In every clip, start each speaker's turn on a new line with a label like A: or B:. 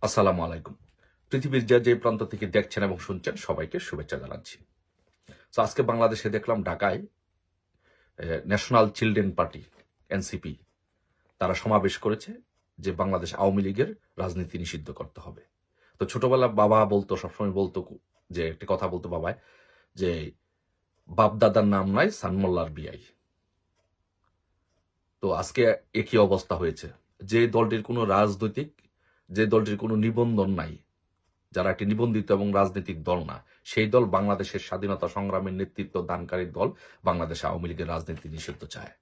A: আসসালামু আলাইকুম। পৃথিবীর যে প্রান্ত থেকে দেখছেন এবং শুনছেন সবাইকে শুভেচ্ছা জানাচ্ছি। তো আজকে বাংলাদেশে দেখলাম ঢাকায় ন্যাশনাল চিলড্রেন পার্টি এনসিপি তারা সমাবেশ করেছে যে বাংলাদেশ আওয়ামী লীগের রাজনীতি নিষিদ্ধ করতে হবে। তো ছোটবেলা বাবা বলতো, সবসময় বলতো যে একটা কথা বলতো বাবায়, যে বাপ দাদার নাম নাই সানমোল্লার বিআই। তো আজকে একই অবস্থা হয়েছে। যে দলটির কোনো রাজনৈতিক, যে দলটির কোনো নিবন্ধন নাই, যারা একটি নিবন্ধিত এবং রাজনৈতিক দল না, সেই দল বাংলাদেশের স্বাধীনতা সংগ্রামের নেতৃত্ব দানকারী দল বাংলাদেশ আওয়ামী লীগের রাজনীতি নিষিদ্ধ চায়।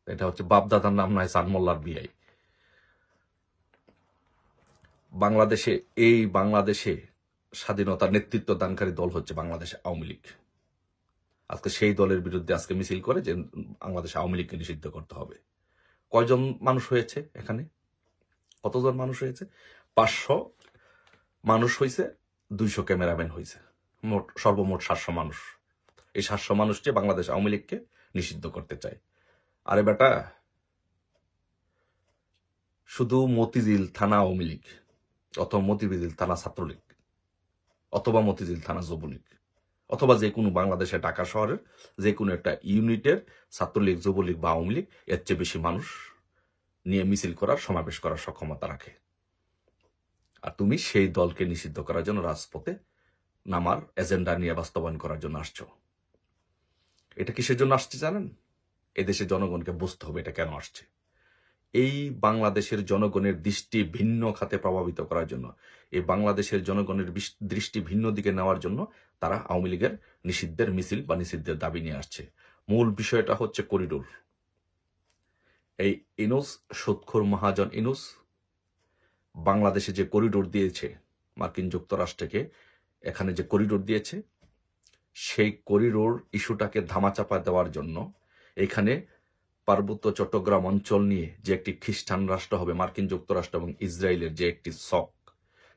A: এটা হচ্ছে বাপদাদার নাম নয় সানমোল্লার বিআই। বাংলাদেশে স্বাধীনতার নেতৃত্ব দানকারী দল হচ্ছে বাংলাদেশ আওয়ামী লীগ। আজকে সেই দলের বিরুদ্ধে আজকে মিছিল করে যে বাংলাদেশ আওয়ামী লীগকে নিষিদ্ধ করতে হবে। কয়জন মানুষ হয়েছে এখানে? কতজন মানুষ হয়েছে? 500 মানুষ হয়েছে, 200 ক্যামেরাম্যান হয়েছে, সর্বমোট 700 মানুষ। এই 700 মানুষকে বাংলাদেশ আওয়ামী লীগকে নিষিদ্ধ করতে চায়। আরে বেটা, শুধু মতিঝিল থানা আওয়ামী লীগ অথবা মতিঝিল থানা ছাত্রলীগ অথবা মতিঝিল থানা যুবলীগ অথবা যে কোনো বাংলাদেশের ঢাকা শহরের যে কোনো একটা ইউনিটের ছাত্রলীগ, যুবলীগ বা আওয়ামী লীগ এর চেয়ে বেশি মানুষ নিয়ে মিছিল করার, সমাবেশ করার সক্ষমতা রাখে। আর তুমি সেই দলকে নিষিদ্ধ করার জন্য রাজপথে নামার এজেন্ডা নিয়ে বাস্তবায়ন করার জন্য আসছো। এটা কিসের জন্য আসছে জানেন? এদেশের জনগণকে বুঝতে হবে এটা কেন আসছে। এই বাংলাদেশের জনগণের দৃষ্টি ভিন্ন খাতে প্রভাবিত করার জন্য, এই বাংলাদেশের জনগণের দৃষ্টি ভিন্ন দিকে নেওয়ার জন্য তারা আওয়ামী লীগের নিষিদ্ধের মিছিল বা নিষিদ্ধের দাবি নিয়ে আসছে। মূল বিষয়টা হচ্ছে করিডোর। এই ইনুস, সুদখোর মহাজন ইনুস বাংলাদেশে যে করিডোর দিয়েছে, মার্কিন যুক্তরাষ্ট্রকে এখানে যে করিডোর দিয়েছে, সেই করিডোর ইস্যুটাকে ধামাচাপা দেওয়ার জন্য এখানে পার্বত্য চট্টগ্রাম অঞ্চল নিয়ে যে একটি খ্রিস্টান রাষ্ট্র হবে মার্কিন যুক্তরাষ্ট্র এবং ইসরায়েলের যে একটি শক,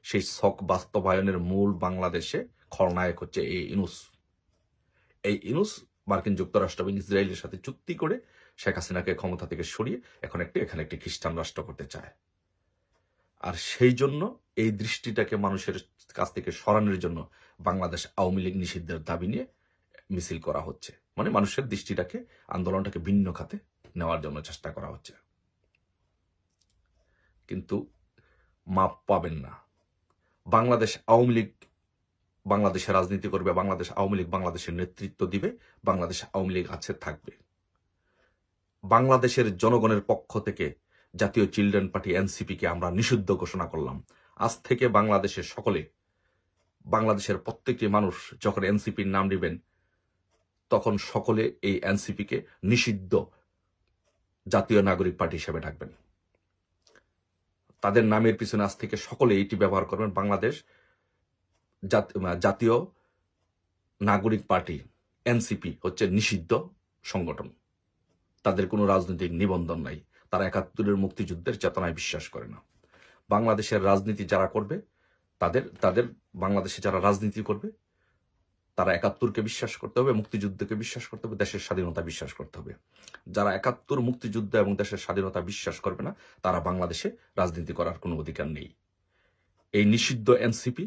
A: সেই শক বাস্তবায়নের মূল বাংলাদেশে খলনায়ক হচ্ছে এই ইনুস। এই ইনুস মার্কিন যুক্তরাষ্ট্র এবং ইসরায়েলের সাথে চুক্তি করে শেখ হাসিনাকে ক্ষমতা থেকে সরিয়ে এখানে একটি খ্রিস্টান রাষ্ট্র করতে চায়। আর সেই জন্য এই দৃষ্টিটাকে মানুষের কাছ থেকে সরানোর জন্য বাংলাদেশ আওয়ামী লীগ নিষিদ্ধের দাবি নিয়ে মিছিল করা হচ্ছে। মানে মানুষের দৃষ্টিটাকে, আন্দোলনটাকে ভিন্ন খাতে নেওয়ার জন্য চেষ্টা করা হচ্ছে। কিন্তু মাপ পাবেন না। বাংলাদেশ আওয়ামী লীগ বাংলাদেশে রাজনীতি করবে, বাংলাদেশ আওয়ামী লীগ বাংলাদেশের নেতৃত্ব দিবে, বাংলাদেশ আওয়ামী লীগ আছে, থাকবে। বাংলাদেশের জনগণের পক্ষ থেকে জাতীয় চিলড্রেন পার্টি এনসিপিকে আমরা নিষিদ্ধ ঘোষণা করলাম। আজ থেকে বাংলাদেশের সকলে, বাংলাদেশের প্রত্যেকটি মানুষ যখন এনসিপির নাম নেবেন তখন সকলে এই এনসিপিকে নিষিদ্ধ জাতীয় নাগরিক পার্টি হিসেবে ডাকবেন। তাদের নামের পিছনে আজ থেকে সকলে এইটি ব্যবহার করবেন, বাংলাদেশ জাতীয় নাগরিক পার্টি এনসিপি হচ্ছে নিষিদ্ধ সংগঠন। তাদের কোনো রাজনৈতিক নিবন্ধন নাই। তারা ৭১-এর মুক্তিযুদ্ধের চেতনায় বিশ্বাস করে না। বাংলাদেশের রাজনীতি যারা করবে, তাদের বাংলাদেশে যারা রাজনীতি করবে তারা ৭১-কে বিশ্বাস করতে হবে, মুক্তিযুদ্ধকে বিশ্বাস করতে হবে, দেশের স্বাধীনতা বিশ্বাস করতে হবে। যারা ৭১ মুক্তিযুদ্ধ এবং দেশের স্বাধীনতা বিশ্বাস করবে না, তারা বাংলাদেশে রাজনীতি করার কোনো অধিকার নেই। এই নিষিদ্ধ এনসিপি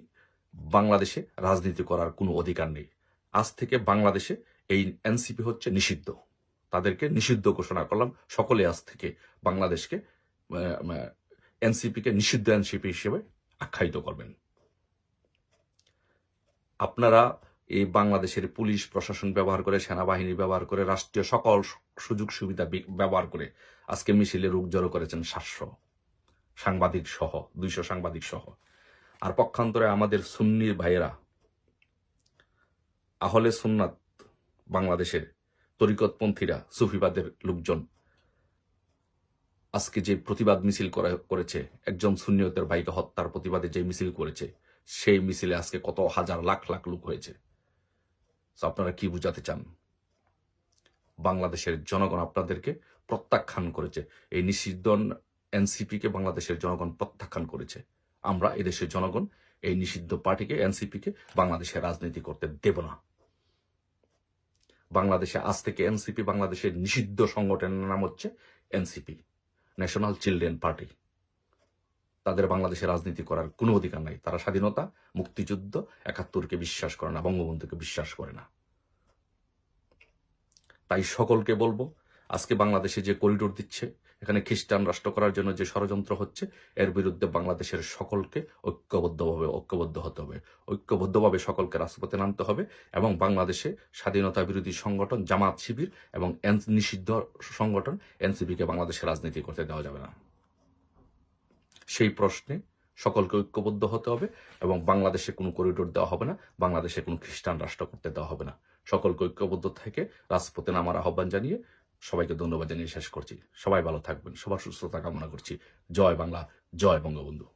A: বাংলাদেশে রাজনীতি করার কোনো অধিকার নেই। আজ থেকে বাংলাদেশে এই এনসিপি হচ্ছে নিষিদ্ধ। তাদেরকে নিষিদ্ধ ঘোষণা করলাম। সকলে আজ থেকে বাংলাদেশকে এনসিপিকে নিষিদ্ধ এনসিপি হিসেবে আখ্যায়িত করবেন। আপনারা এই বাংলাদেশের পুলিশ প্রশাসন ব্যবহার করে, সেনাবাহিনী ব্যবহার করে, রাষ্ট্রীয় সকল সুযোগ সুবিধা ব্যবহার করে আজকে মিছিলে রূপ জড়ো করেছেন 700 সাংবাদিক সহ, 200 সাংবাদিক সহ। আর পক্ষান্তরে আমাদের সুন্নি ভাইয়েরা, আহলে সুন্নাত, বাংলাদেশের তরিকতপন্থীরা, সুফিবাদের লোকজন আজকে যে প্রতিবাদ মিছিল করেছে, একজন সুন্নিয়তের ভাইকে হত্যার প্রতিবাদে যে মিছিল করেছে, সেই মিছিলে আজকে কত হাজার লাখ লাখ লোক হয়েছে। আপনারা কি বুঝাতে চান? বাংলাদেশের জনগণ আপনাদেরকে প্রত্যাখ্যান করেছে। এই নিষিদ্ধ এনসিপিকে বাংলাদেশের জনগণ প্রত্যাখ্যান করেছে। আমরা এদেশের জনগণ এই নিষিদ্ধ পার্টিকে, এনসিপিকে বাংলাদেশে রাজনীতি করতে দেব না। বাংলাদেশে আজ থেকে এনসিপি, বাংলাদেশের নিষিদ্ধ সংগঠনের নাম হচ্ছে এনসিপি, ন্যাশনাল চিলড্রেন পার্টি। তাদের বাংলাদেশে রাজনীতি করার কোনো অধিকার নাই। তারা স্বাধীনতা, মুক্তিযুদ্ধ, ৭১কে বিশ্বাস করে না, বঙ্গবন্ধুকে বিশ্বাস করে না। তাই সকলকে বলবো, আজকে বাংলাদেশে যে করিডোর দিচ্ছে, এখানে খ্রিস্টান রাষ্ট্র করার জন্য যে ষড়যন্ত্র হচ্ছে, এর বিরুদ্ধে বাংলাদেশের সকলকে ঐক্যবদ্ধভাবে সকলকে রাজপথে নামতে হবে এবং বাংলাদেশে স্বাধীনতা বিরোধী সংগঠন জামাত শিবির এবং নিষিদ্ধ সংগঠন এনসিপিকে বাংলাদেশে রাজনীতি করতে দেওয়া যাবে না। সেই প্রশ্নে সকলকে ঐক্যবদ্ধ হতে হবে এবং বাংলাদেশে কোনো করিডোর দেওয়া হবে না, বাংলাদেশে কোনো খ্রিস্টান রাষ্ট্র করতে দেওয়া হবে না। সকলকে ঐক্যবদ্ধ থেকে রাজপথে নামার আহ্বান জানিয়ে সবাইকে ধন্যবাদ জানিয়ে শেষ করছি। সবাই ভালো থাকবেন, সবার সুস্থতা কামনা করছি। জয় বাংলা, জয় বঙ্গবন্ধু।